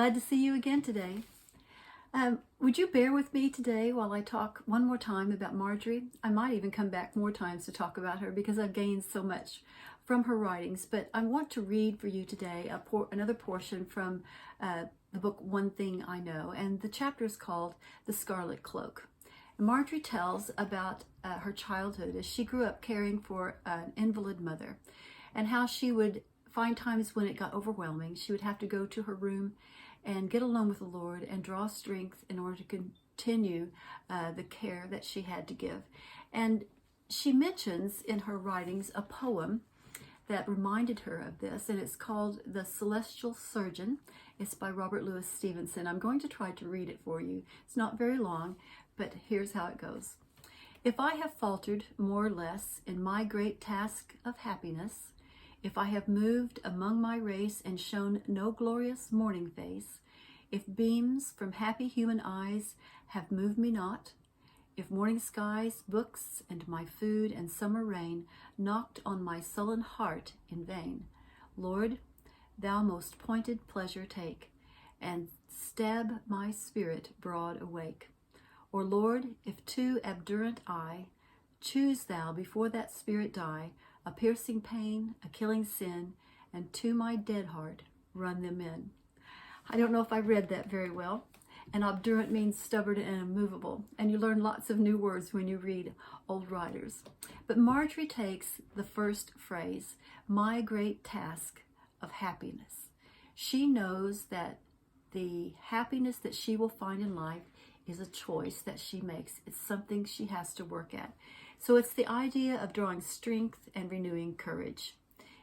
Glad to see you again today. Would you bear with me today while I talk one more time about Marjorie? I might even come back more times to talk about her because I've gained so much from her writings, but I want to read for you today another portion from the book One Thing I Know, and the chapter is called The Scarlet Cloak. And Marjorie tells about her childhood as she grew up caring for an invalid mother, and how she would find times when it got overwhelming. She would have to go to her room and get alone with the Lord and draw strength in order to continue the care that she had to give. And she mentions in her writings a poem that reminded her of this, and it's called The Celestial Surgeon. It's by Robert Louis Stevenson. I'm going to try to read it for you. It's not very long, but here's how it goes. If I have faltered more or less in my great task of happiness, if I have moved among my race and shown no glorious morning face, if beams from happy human eyes have moved me not, if morning skies, books, and my food and summer rain knocked on my sullen heart in vain, Lord, thou most pointed pleasure take, and stab my spirit broad awake. Or Lord, if too abdurant I, choose thou before that spirit die, a piercing pain, a killing sin, and to my dead heart run them in. I don't know if I read that very well. And obdurate means stubborn and immovable. And you learn lots of new words when you read old writers. But Marjorie takes the first phrase, my great task of happiness. She knows that the happiness that she will find in life is a choice that she makes. It's something she has to work at. So it's the idea of drawing strength and renewing courage.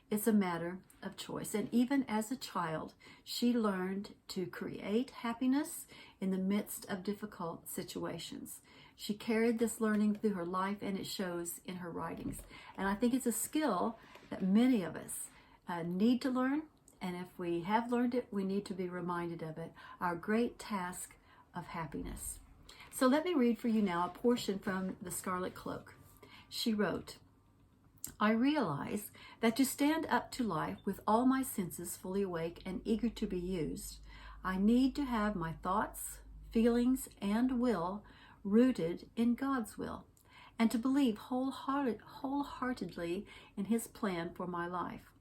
It's a matter of choice. And even as a child, she learned to create happiness in the midst of difficult situations. She carried this learning through her life, and it shows in her writings. And I think it's a skill that many of us need to learn. And if we have learned it, we need to be reminded of it. Our great task of happiness. So let me read for you now a portion from The Scarlet Cloak. She wrote, I realize that to stand up to life with all my senses fully awake and eager to be used, I need to have my thoughts, feelings, and will rooted in God's will, and to believe wholeheartedly in His plan for my life.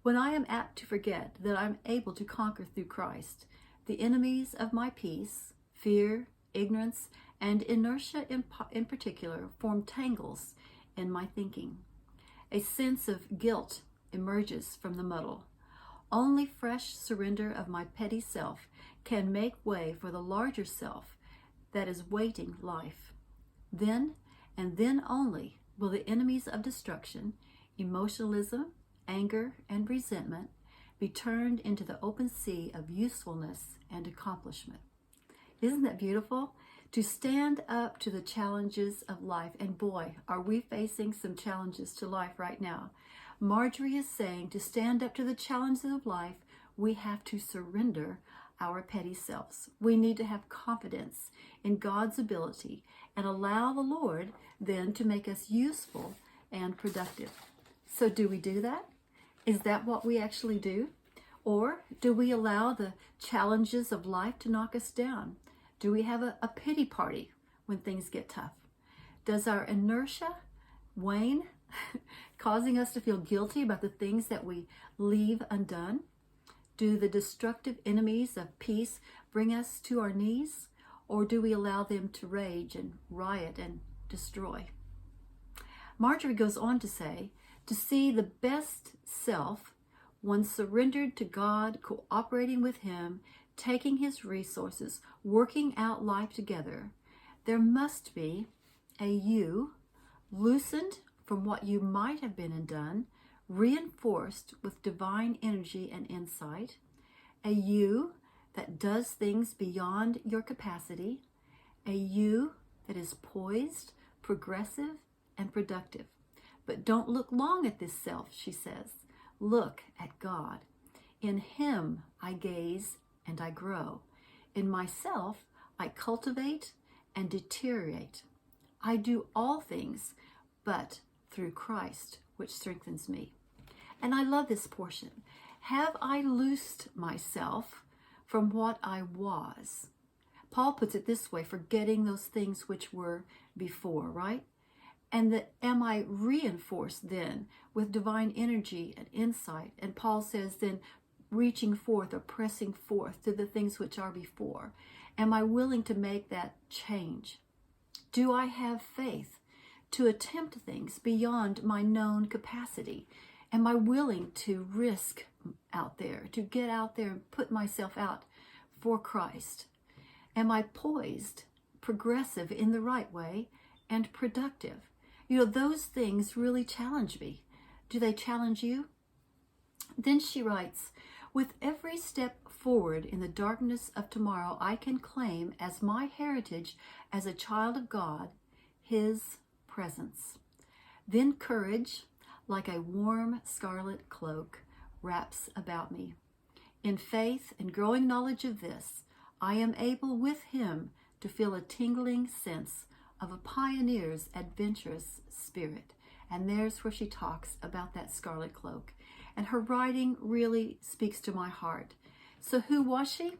When I am apt to forget that I'm able to conquer through Christ, the enemies of my peace, fear, ignorance, and inertia in particular, form tangles in my thinking. A sense of guilt emerges from the muddle. Only fresh surrender of my petty self can make way for the larger self that is waiting life. Then, and then only, will the enemies of destruction, emotionalism, anger, and resentment be turned into the open sea of usefulness and accomplishment. Isn't that beautiful? To stand up to the challenges of life. And boy, are we facing some challenges to life right now. Marjorie is saying to stand up to the challenges of life, we have to surrender our petty selves. We need to have confidence in God's ability and allow the Lord then to make us useful and productive. So do we do that? Is that what we actually do? Or do we allow the challenges of life to knock us down? Do we have a pity party when things get tough? Does our inertia wane, causing us to feel guilty about the things that we leave undone? Do the destructive enemies of peace bring us to our knees? Or do we allow them to rage and riot and destroy? Marjorie goes on to say, to see the best self, one surrendered to God, cooperating with Him, taking His resources, working out life together, there must be a you loosened from what you might have been and done, reinforced with divine energy and insight, a you that does things beyond your capacity, a you that is poised, progressive, and productive. But don't look long at this self, she says. Look at God. In Him I gaze and I grow. In myself, I cultivate and deteriorate. I do all things, but through Christ, which strengthens me. And I love this portion. Have I loosed myself from what I was. Paul puts it this way, forgetting those things which were before, right? And that am I reinforced then with divine energy and insight? And Paul says then, reaching forth or pressing forth to the things which are before. Am I willing to make that change? Do I have faith to attempt things beyond my known capacity? Am I willing to risk out there, to get out there and put myself out for Christ? Am I poised, progressive in the right way, and productive? You know, those things really challenge me. Do they challenge you? Then she writes, with every step forward in the darkness of tomorrow, I can claim as my heritage as a child of God, His presence. Then courage, like a warm scarlet cloak, wraps about me. In faith and growing knowledge of this, I am able with Him to feel a tingling sense of a pioneer's adventurous spirit. And there's where she talks about that scarlet cloak. And her writing really speaks to my heart. So who was she?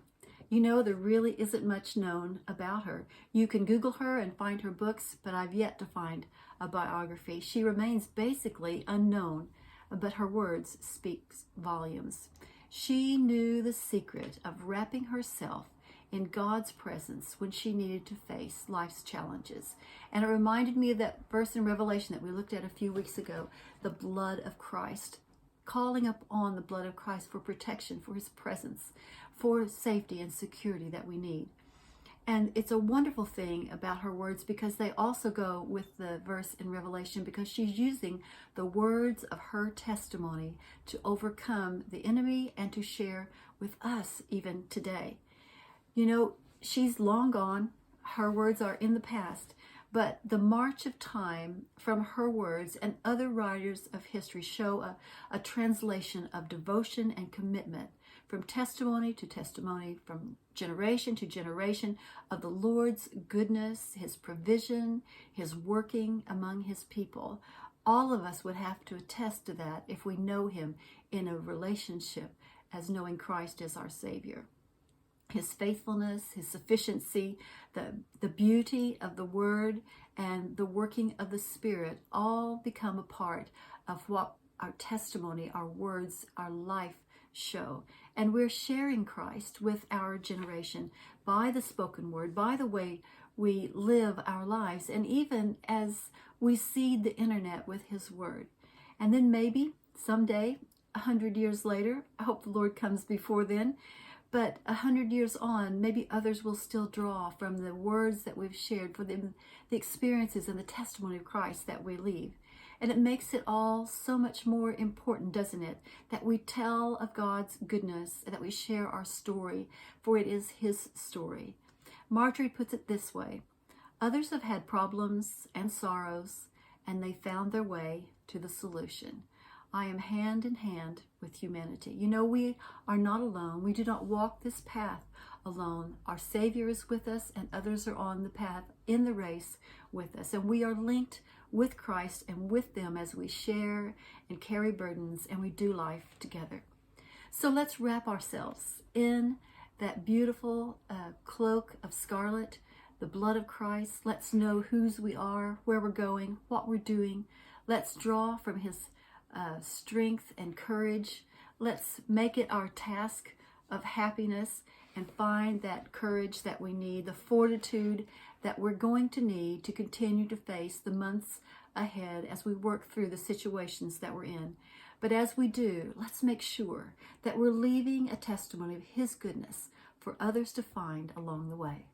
You know, there really isn't much known about her. You can Google her and find her books, but I've yet to find a biography. She remains basically unknown, but her words speak volumes. She knew the secret of wrapping herself in God's presence when she needed to face life's challenges. And it reminded me of that verse in Revelation that we looked at a few weeks ago, the blood of Christ. Calling upon the blood of Christ for protection, for His presence, for safety and security that we need. And it's a wonderful thing about her words because they also go with the verse in Revelation, because she's using the words of her testimony to overcome the enemy and to share with us even today. You know, she's long gone. Her words are in the past. But the march of time from her words and other writers of history show a translation of devotion and commitment from testimony to testimony, from generation to generation, of the Lord's goodness, His provision, His working among His people. All of us would have to attest to that if we know Him in a relationship as knowing Christ as our Savior. His faithfulness, His sufficiency, the beauty of the Word, and the working of the Spirit all become a part of what our testimony, our words, our life show. And we're sharing Christ with our generation by the spoken word, by the way we live our lives, and even as we seed the internet with His Word. And then maybe someday, 100 years later, I hope the Lord comes before then, but 100 years on, maybe others will still draw from the words that we've shared, for the experiences and the testimony of Christ that we leave. And it makes it all so much more important, doesn't it, that we tell of God's goodness, that we share our story, for it is His story. Marjorie puts it this way: others have had problems and sorrows, and they found their way to the solution. I am hand in hand with humanity. You know, we are not alone. We do not walk this path alone. Our Savior is with us, and others are on the path in the race with us. And we are linked with Christ and with them as we share and carry burdens, and we do life together. So let's wrap ourselves in that beautiful cloak of scarlet, the blood of Christ. Let's know whose we are, where we're going, what we're doing. Let's draw from His strength and courage. Let's make it our task of happiness and find that courage that we need, the fortitude that we're going to need to continue to face the months ahead as we work through the situations that we're in. But as we do, let's make sure that we're leaving a testimony of His goodness for others to find along the way.